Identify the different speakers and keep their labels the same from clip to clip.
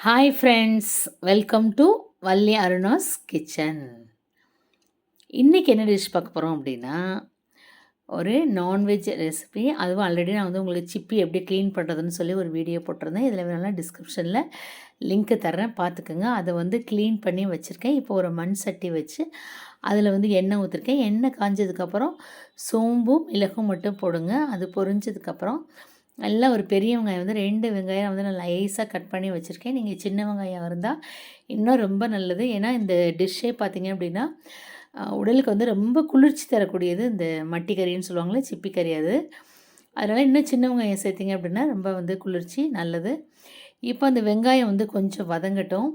Speaker 1: Hi friends, welcome to Valli அருணாஸ் kitchen. இன்றைக்கி என்ன dish பார்க்க போகிறோம் அப்படின்னா, ஒரு நான்வெஜ் ரெசிபி. அதுவும் ஆல்ரெடி நான் வந்து உங்களுக்கு சிப்பி எப்படி க்ளீன் பண்ணுறதுன்னு சொல்லி ஒரு வீடியோ போட்டிருந்தேன். இதில் வேணாலும் டிஸ்கிரிப்ஷனில் லிங்க்கு தர்றேன், பார்த்துக்குங்க. அதை வந்து க்ளீன் பண்ணி வச்சுருக்கேன். இப்போ ஒரு மண் சட்டி வச்சு அதில் வந்து எண்ணெய் ஊற்றிருக்கேன். எண்ணெய் காஞ்சதுக்கப்புறம் சோம்பும் மிளகும் மட்டும் போடுங்க. அது பொரிஞ்சதுக்கப்புறம் நல்லா ஒரு பெரிய வெங்காயம் வந்து 2 வெங்காயம் வந்து நான் லைஸாக கட் பண்ணி வச்சுருக்கேன். நீங்கள் சின்ன வெங்காயம் இருந்தால் இன்னும் ரொம்ப நல்லது. ஏன்னா இந்த டிஷ்ஷே பார்த்திங்க அப்படின்னா உடலுக்கு வந்து ரொம்ப குளிர்ச்சி தரக்கூடியது. இந்த மட்டி கறின்னு சொல்லுவாங்களே, சிப்பி கறி அது. அதனால் இன்னும் சின்ன வெங்காயம் சேர்த்திங்க அப்படின்னா ரொம்ப வந்து குளிர்ச்சி நல்லது. இப்போ அந்த வெங்காயம் வந்து கொஞ்சம் வதங்கட்டும்.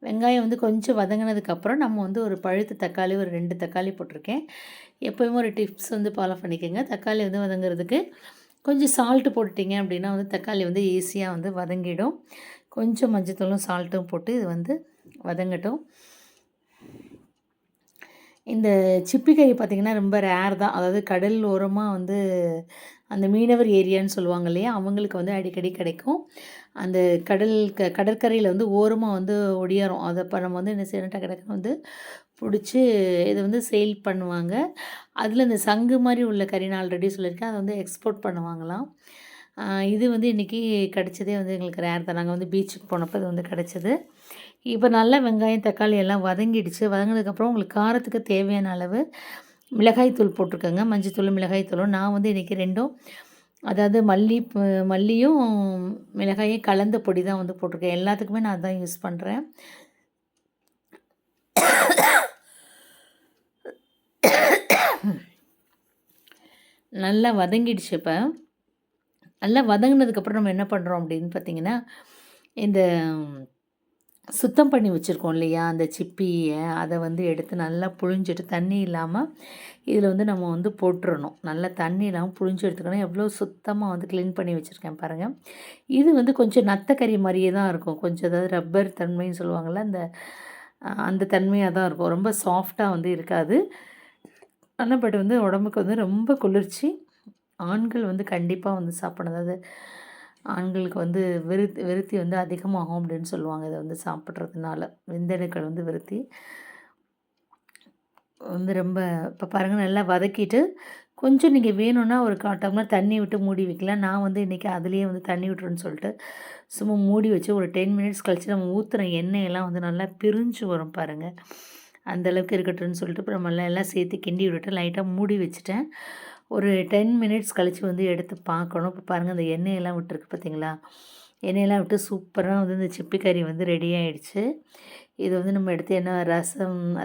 Speaker 1: வெங்காயம் வந்து கொஞ்சம் வதங்கினதுக்கப்புறம் நம்ம வந்து ஒரு பழுத்த தக்காளி ஒரு 2 தக்காளி போட்டிருக்கேன். எப்போயுமே ஒரு டிப்ஸ் வந்து ஃபாலோ பண்ணிக்கோங்க. தக்காளி வந்து வதங்கிறதுக்கு கொஞ்சம் சால்ட்டு போட்டுட்டிங்க அப்படின்னா வந்து தக்காளி வந்து ஈஸியாக வந்து வதங்கிடும். கொஞ்சம் மஞ்சத்தூளும் சால்ட்டும் போட்டு இது வந்து வதங்கட்டும். இந்த சிப்பி கறி பார்த்திங்கன்னா ரொம்ப ரேர் தான். அதாவது கடல் ஓரமாக வந்து அந்த மீனவர் ஏரியான்னு சொல்லுவாங்க இல்லையா, அவங்களுக்கு வந்து அடிக்கடி கிடைக்கும். அந்த கடற்கரையில் வந்து ஓரமாக வந்து ஒடியாரும். அதை இப்போ நம்ம வந்து என்ன செய்யணும், டக்கு டக்குன்னு வந்து பிடிச்சி இதை வந்து சேல் பண்ணுவாங்க. அதில் இந்த சங்கு மாதிரி உள்ள கறி நான் ஆல்ரெடி சொல்லியிருக்கேன், அதை வந்து எக்ஸ்போர்ட் பண்ணுவாங்களாம். இது வந்து இன்றைக்கி கிடச்சதே வந்து எங்களுக்கு ரேர் தான். நாங்கள் வந்து பீச்சுக்கு போனப்போ இது வந்து கிடச்சிது. இப்போ நல்லா வெங்காயம் தக்காளி எல்லாம் வதங்கிடுச்சு. வதங்கினதுக்கப்புறம் உங்களுக்கு காரத்துக்கு தேவையான அளவு மிளகாய் தூள் போட்டிருக்கேங்க. மஞ்சத்தூள் மிளகாய் தூளும் நான் வந்து இன்றைக்கி ரெண்டும், அதாவது மல்லியும் மிளகாயும் கலந்த பொடி தான் வந்து போட்டிருக்கேன். எல்லாத்துக்குமே நான் அதான் யூஸ் பண்ணுறேன். நல்லா வதங்கிடுச்சு. இப்போ நல்லா வதங்கினதுக்கப்புறம் நம்ம என்ன பண்ணுறோம் அப்படின்னு பார்த்திங்கன்னா, இந்த சுத்தம் பண்ணி வச்சுருக்கோம் இல்லையா, அந்த சிப்பியை அதை வந்து எடுத்து நல்லா புழிஞ்சிட்டு தண்ணி இல்லாமல் இதில் வந்து நம்ம வந்து போட்டுறணும். நல்லா தண்ணி இல்லாமல் புழிஞ்சு எடுத்துக்கணும். எவ்வளோ சுத்தமாக வந்து க்ளீன் பண்ணி வச்சுருக்கேன் பாருங்கள். இது வந்து கொஞ்சம் நத்தக்கறி மாதிரியே தான் இருக்கும். கொஞ்சம் அதாவது ரப்பர் தன்மைன்னு சொல்லுவாங்கள்ல, அந்த தன்மையாக தான் இருக்கும். ரொம்ப சாஃப்டாக வந்து இருக்காது. ஆனால் பட் வந்து உடம்புக்கு வந்து ரொம்ப குளிர்ச்சி. ஆண்கள் வந்து கண்டிப்பாக வந்து சாப்பிடணும். அதாவது ஆண்களுக்கு வந்து விருத்தி வந்து அதிகமாகும் அப்படின்னு சொல்லுவாங்க இதை வந்து சாப்பிட்றதுனால. விந்தணுக்கள் வந்து விருத்தி வந்து ரொம்ப. இப்போ பாருங்கள் நல்லா வதக்கிட்டு கொஞ்சம் நீங்கள் வேணும்னா ஒரு 1/4 டம்ளர் தண்ணி விட்டு மூடி வைக்கலாம். நான் வந்து இன்றைக்கி அதுலேயே வந்து தண்ணி விட்டுருன்னு சொல்லிட்டு சும்மா மூடி வச்சு ஒரு 10 மினிட்ஸ் கழித்து நம்ம ஊற்றுற எண்ணெயெல்லாம் வந்து நல்லா பிரிஞ்சு வரும் பாருங்கள். அந்தளவுக்கு இருக்கட்டும்னு சொல்லிட்டு இப்போ நம்ம எல்லாம் சேர்த்து கிண்டி விட்டுட்டு லைட்டாக மூடி வச்சுட்டேன். ஒரு 10 மினிட்ஸ் கழித்து வந்து எடுத்து பார்க்கணும். இப்போ பாருங்கள் அந்த எண்ணெயெல்லாம் விட்டுருக்கு பார்த்தீங்களா, எண்ணெயெல்லாம் விட்டு சூப்பராக வந்து இந்த சிப்பி கறி வந்து ரெடி ஆகிடுச்சு. இது வந்து நம்ம எடுத்து என்ன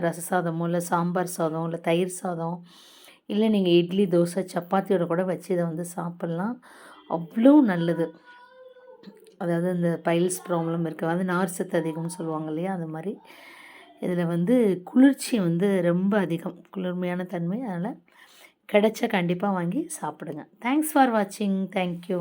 Speaker 1: ரச சாதமோ இல்லை சாம்பார் சாதம் இல்லை தயிர் சாதம் இல்லை நீங்கள் இட்லி தோசை சப்பாத்தியோட கூட வச்சு இதை வந்து சாப்பிட்லாம். அவ்வளோ நல்லது. அதாவது இந்த பைல்ஸ் ப்ராப்ளம் இருக்குது, வந்து நார் சத்து அதிகம்னு சொல்லுவாங்க இல்லையா, அந்த மாதிரி இதில் வந்து குளிர்ச்சி வந்து ரொம்ப அதிகம், குளிர்மையான தன்மை. அதனால் கிடைச்சா கண்டிப்பாக வாங்கி சாப்பிடுங்க. தேங்க்ஸ் ஃபார் வாட்சிங். தேங்க்யூ.